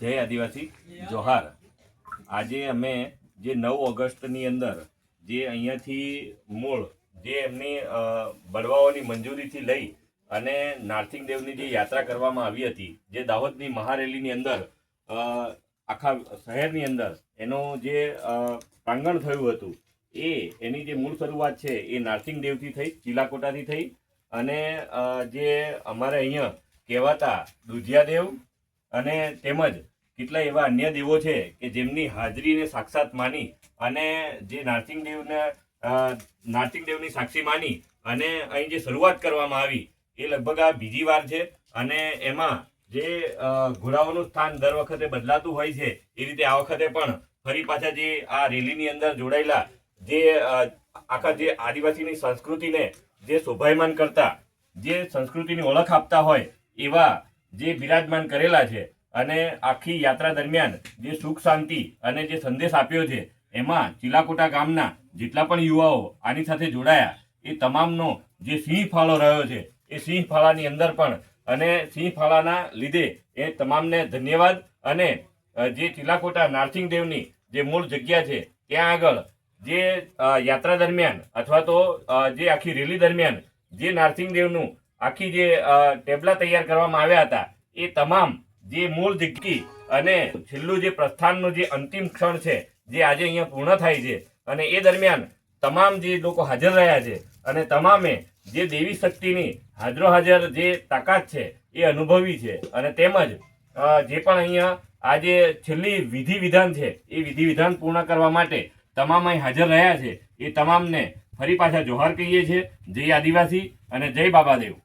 જય આદિવાસી જોહાર। આજે અમે જે 9 ઓગસ્ટની અંદર જે અહીંયાથી મૂળ જે એમની બળવાઓની મંજૂરીથી લઈ અને નારસિંગ દેવની જે યાત્રા કરવામાં આવી હતી, જે દાહોદની મહારેલીની અંદર આખા શહેરની અંદર એનું જે પ્રાંગણ થયું હતું, એની જે મૂળ શરૂઆત છે એ નારસિંગ દેવથી થઈ, ચીલાકોટાથી થઈ અને જે અમારે અહીંયા કહેવાતા દુધિયા દેવ અને તેમજ કેટલા એવા અન્ય દેવો છે કે જેમની હાજરીને સાક્ષાત માની અને જે નારસિંગ દેવની સાક્ષી માની અને અહીં જે શરૂઆત કરવામાં આવી એ લગભગ આ બીજી વાર છે। અને એમાં જે ઘોડાઓનું સ્થાન દર વખતે બદલાતું હોય છે એ રીતે આ વખતે પણ ફરી પાછા જે આ રેલીની અંદર જોડાયેલા જે આખા જે આદિવાસીની સંસ્કૃતિને જે શોભાયમાન કરતા, જે સંસ્કૃતિની ઓળખ આપતા હોય એવા જે બિરાજમાન કરેલા છે અને આખી યાત્રા દરમિયાન જે સુખ શાંતિ અને જે સંદેશ આપ્યો છે એમાં ચીલાકોટા ગામના જેટલા પણ યુવાઓ આની સાથે જોડાયા એ તમામનો જે સિંહ ફાળો રહ્યો છે એ સિંહ ફાળાની અંદર પણ અને સિંહ ફાળાના લીધે એ તમામને ધન્યવાદ। અને જે ચીલાકોટા નારસિંગ દેવની જે મૂળ જગ્યા છે ત્યાં આગળ જે યાત્રા દરમિયાન અથવા તો જે આખી રેલી દરમિયાન જે નારસિંગ દેવનું આખી જે ટેબલા તૈયાર કરવામાં આવ્યા હતા એ તમામ જે મૂળ જગ્યા અને છેલ્લું જે પ્રસ્થાનનું જે અંતિમ ક્ષણ છે જે આજે અહીંયા પૂર્ણ થાય છે અને એ દરમિયાન તમામ જે લોકો હાજર રહ્યા છે અને તમામે જે દેવી શક્તિની હાજરો હાજર જે તાકાત છે એ અનુભવી છે અને તેમજ જે પણ અહીંયા આ જે છેલ્લી વિધિ વિધાન છે એ વિધિ વિધાન પૂર્ણ કરવા માટે તમામ અહીં હાજર રહ્યા છે એ તમામને ફરી પાછા જોહાર કહીએ છીએ। જય આદિવાસી અને જય બાબાદેવ।